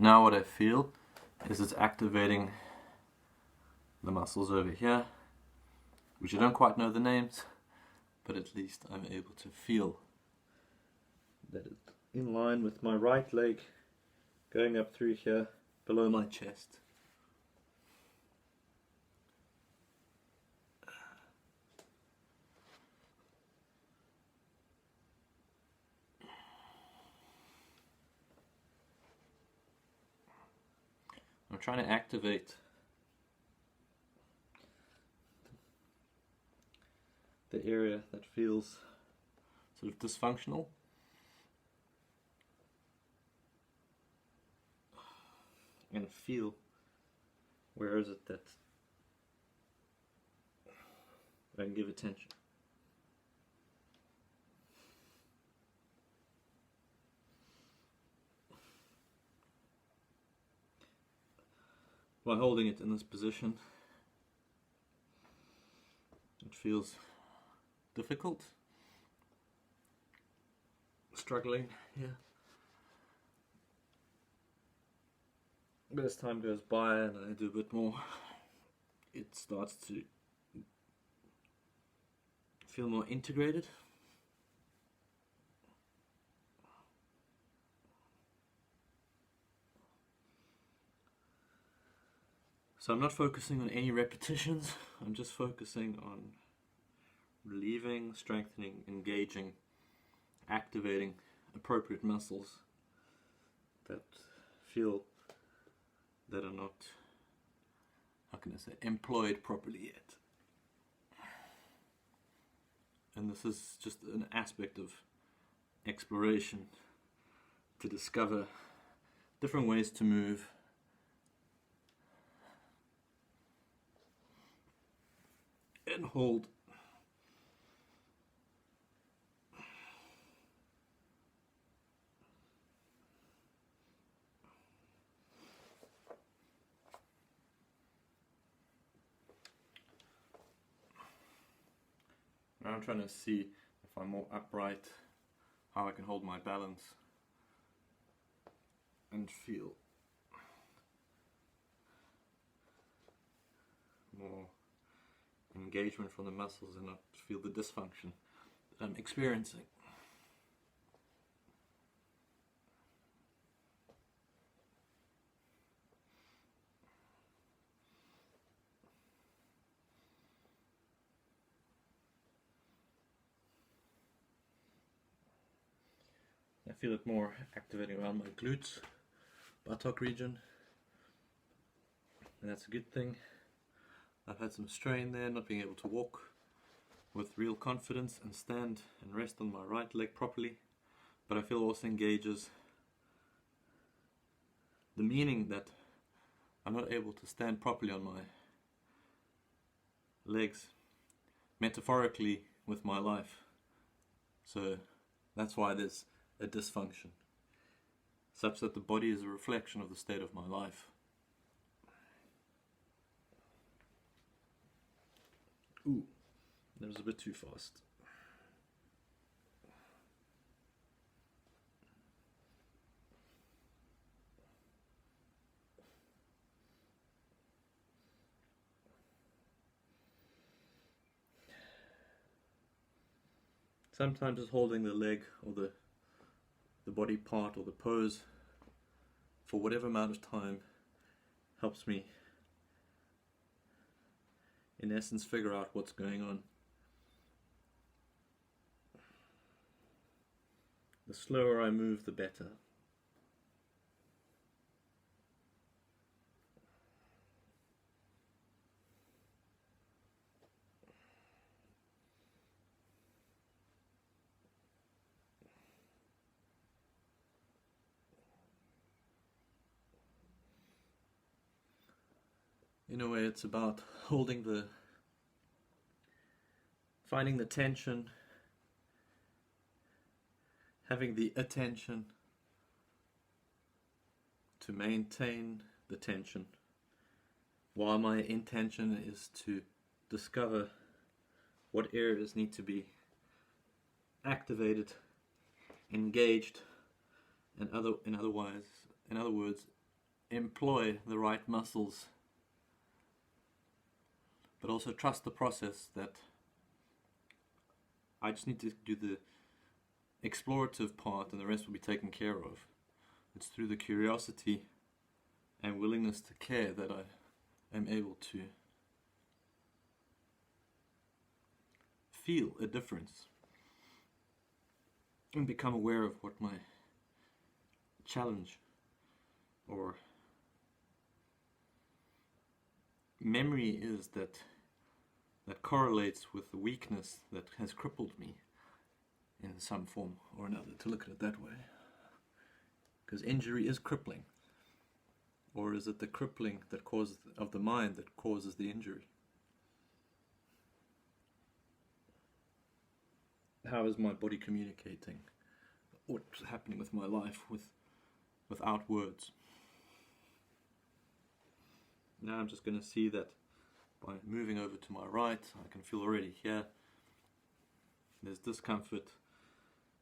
Now what I feel is it's activating the muscles over here, which I don't quite know the names, but at least I'm able to feel that it's in line with my right leg going up through here below my chest. I'm trying to activate the area that feels sort of dysfunctional. And feel where is it that I can give attention. By holding it in this position, it feels difficult, struggling here. But as time goes by and I do a bit more, it starts to feel more integrated. So I'm not focusing on any repetitions, I'm just focusing on relieving, strengthening, engaging, activating appropriate muscles that feel that are not, how can I say, employed properly yet. And this is just an aspect of exploration to discover different ways to move and hold. Now I'm trying to see if I'm more upright, how I can hold my balance and feel more engagement from the muscles and not feel the dysfunction that I'm experiencing. I feel it more activating around my glutes, buttock region, and that's a good thing. I've had some strain there, not being able to walk with real confidence and stand and rest on my right leg properly, but I feel also engages the meaning that I'm not able to stand properly on my legs, metaphorically with my life. So that's why there's a dysfunction, such that the body is a reflection of the state of my life. Ooh, that was a bit too fast. Sometimes just holding the leg or the body part or the pose for whatever amount of time helps me in essence figure out what's going on. The slower I move, the better. In a way, it's about finding the tension, having the attention to maintain the tension, while my intention is to discover what areas need to be activated, engaged, and in other words, employ the right muscles, but also trust the process, that I just need to do the explorative part and the rest will be taken care of. It's through the curiosity and willingness to care that I am able to feel a difference and become aware of what my challenge or memory is that correlates with the weakness that has crippled me in some form or another, to look at it that way. Because injury is crippling. Or is it the crippling that causes of the mind that causes the injury? How is my body communicating what's happening with my life without words? Now I'm just going to see that by moving over to my right, I can feel already here there's discomfort,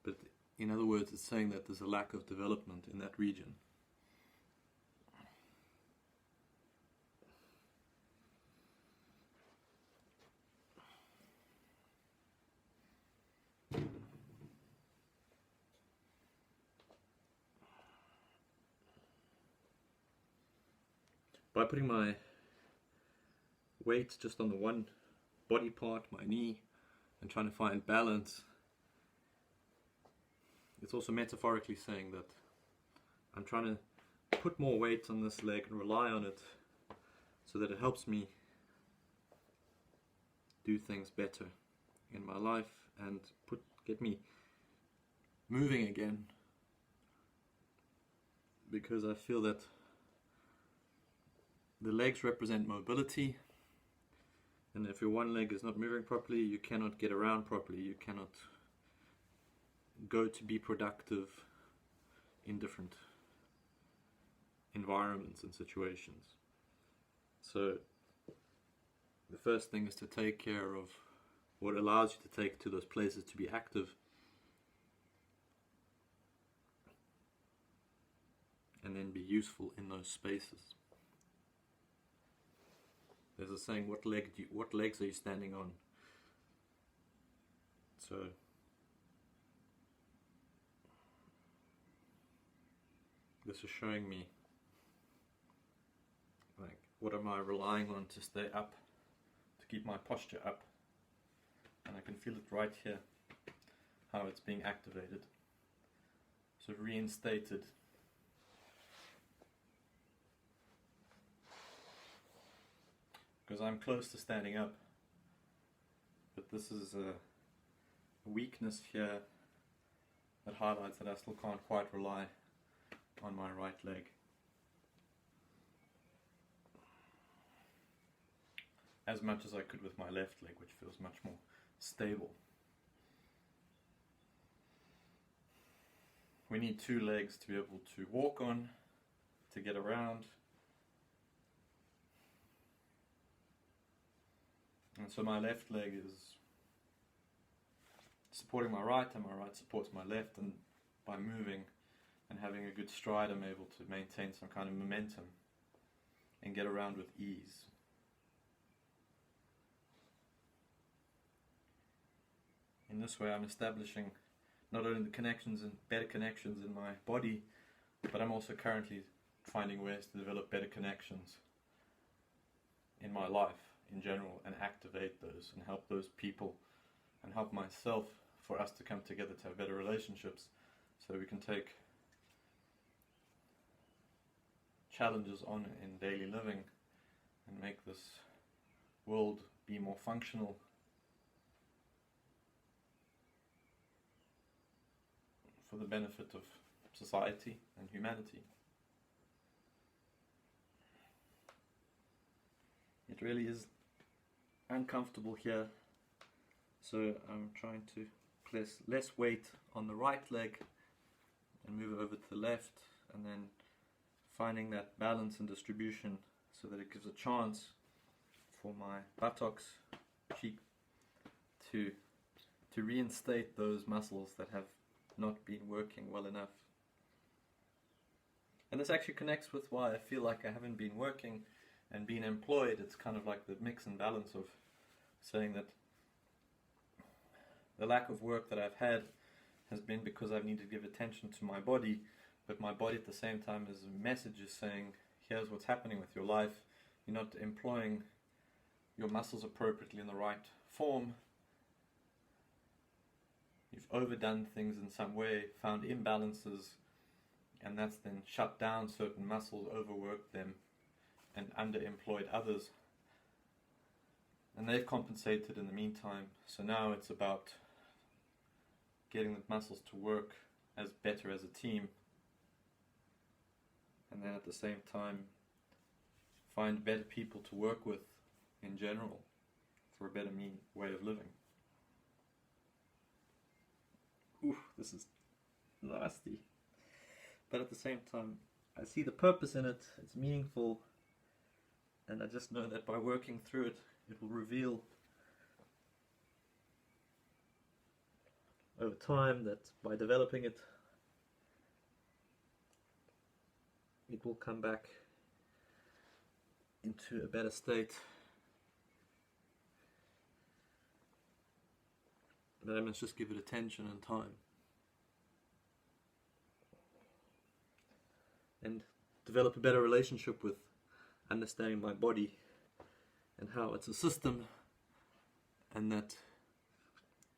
but in other words it's saying that there's a lack of development in that region. By putting my weight just on the one body part, my knee, and trying to find balance, it's also metaphorically saying that I'm trying to put more weight on this leg and rely on it so that it helps me do things better in my life and get me moving again, because I feel that the legs represent mobility, and if your one leg is not moving properly, you cannot get around properly, you cannot go to be productive in different environments and situations. So the first thing is to take care of what allows you to take to those places to be active, and then be useful in those spaces. There's a saying, what legs are you standing on? So this is showing me, like, what am I relying on to stay up, to keep my posture up? And I can feel it right here, how it's being activated. So reinstated. Because I'm close to standing up, but this is a weakness here that highlights that I still can't quite rely on my right leg. As much as I could with my left leg, which feels much more stable. We need two legs to be able to walk on, to get around. And so my left leg is supporting my right, and my right supports my left, and by moving and having a good stride, I'm able to maintain some kind of momentum and get around with ease. In this way I'm establishing not only the connections and better connections in my body, but I'm also currently finding ways to develop better connections in my life in general, and activate those and help those people and help myself, for us to come together to have better relationships, so we can take challenges on in daily living and make this world be more functional for the benefit of society and humanity. It really is uncomfortable here, so I'm trying to place less weight on the right leg and move over to the left, and then finding that balance and distribution so that it gives a chance for my buttocks, cheek, to reinstate those muscles that have not been working well enough. And this actually connects with why I feel like I haven't been working and been employed. It's kind of like the mix and balance of saying that the lack of work that I've had has been because I've needed to give attention to my body, but my body at the same time is a message is saying, here's what's happening with your life. You're not employing your muscles appropriately in the right form. You've overdone things in some way, found imbalances, and that's then shut down certain muscles, overworked them, and underemployed others. And they've compensated in the meantime. So now it's about getting the muscles to work as better as a team, and then at the same time find better people to work with in general for a better way of living. Ooh, this is nasty. But at the same time, I see the purpose in it, it's meaningful, and I just know that by working through it, it will reveal over time that by developing it, it will come back into a better state. But I must just give it attention and time. And develop a better relationship with understanding my body and how it's a system, and that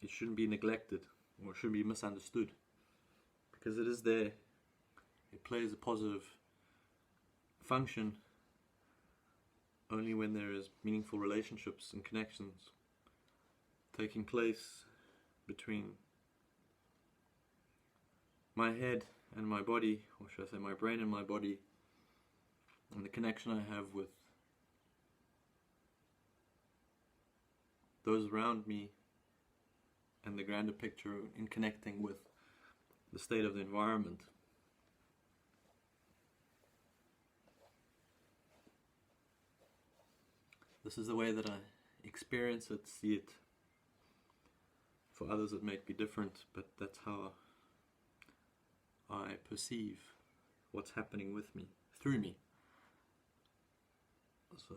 it shouldn't be neglected or shouldn't be misunderstood, because it is there. It plays a positive function only when there is meaningful relationships and connections taking place between my head and my body, or should I say my brain and my body, and the connection I have with those around me, and the grander picture in connecting with the state of the environment. This is the way that I experience it, see it. For others it may be different, but that's how I perceive what's happening with me, through me. So,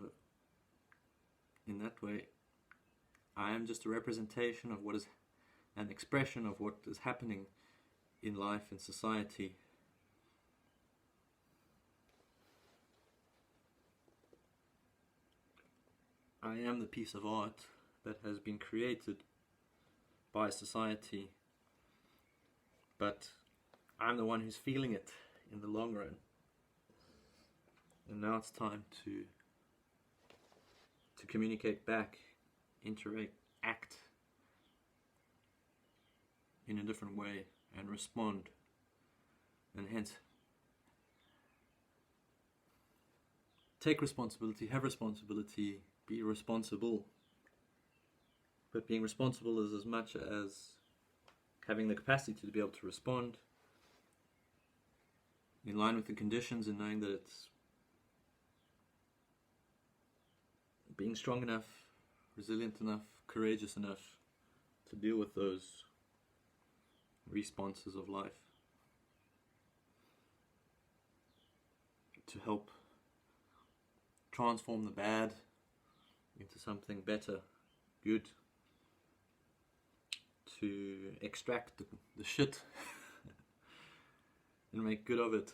in that way, I am just a representation of what is an expression of what is happening in life and society. I am the piece of art that has been created by society, but I'm the one who's feeling it in the long run. And now it's time to communicate back, interact, act in a different way, and respond, and hence take responsibility, have responsibility, be responsible. But being responsible is as much as having the capacity to be able to respond in line with the conditions, and knowing that it's being strong enough, resilient enough, courageous enough to deal with those responses of life, to help transform the bad into something better, good, to extract the shit and make good of it.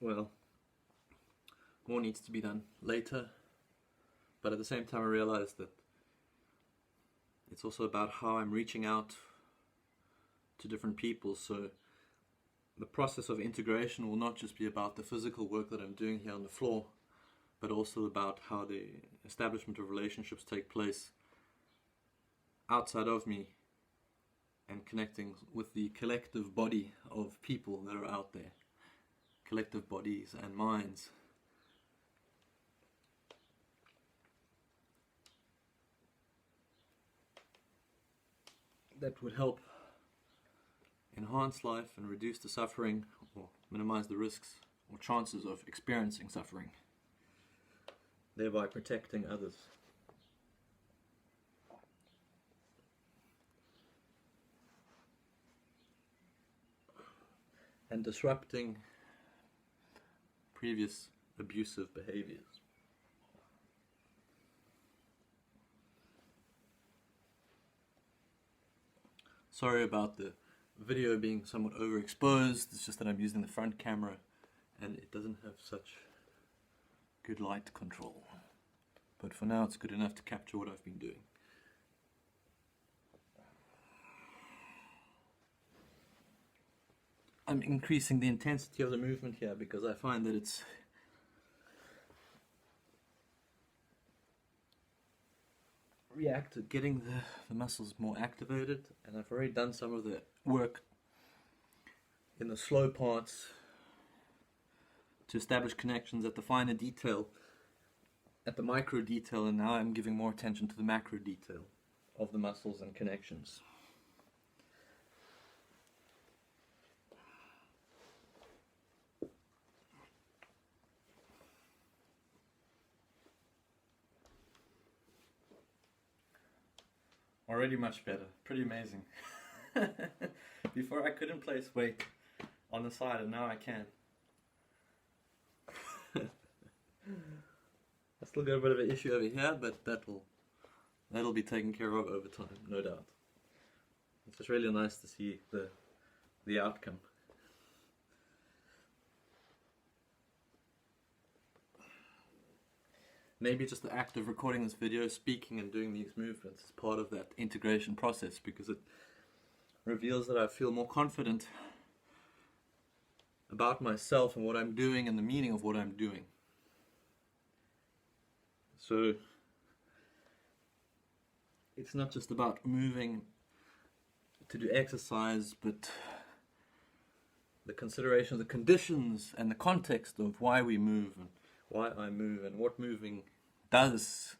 Well, more needs to be done later, but at the same time I realize that it's also about how I'm reaching out to different people. So the process of integration will not just be about the physical work that I'm doing here on the floor, but also about how the establishment of relationships take place outside of me, and connecting with the collective body of people that are out there, collective bodies and minds that would help enhance life and reduce the suffering or minimize the risks or chances of experiencing suffering, thereby protecting others. And disrupting previous abusive behaviors. Sorry about the video being somewhat overexposed, it's just that I'm using the front camera and it doesn't have such good light control. But for now it's good enough to capture what I've been doing. I'm increasing the intensity of the movement here because I find that it's getting the muscles more activated, and I've already done some of the work in the slow parts to establish connections at the finer detail, at the micro detail, and now I'm giving more attention to the macro detail of the muscles and connections. Already much better. Pretty amazing. Before I couldn't place weight on the side, and now I can. I still got a bit of an issue over here, but that'll be taken care of over time, no doubt. It's just really nice to see the outcome. Maybe just the act of recording this video, speaking and doing these movements is part of that integration process, because it reveals that I feel more confident about myself and what I'm doing and the meaning of what I'm doing. So it's not just about moving to do exercise, but the consideration of the conditions and the context of why we move and why I move and what moving does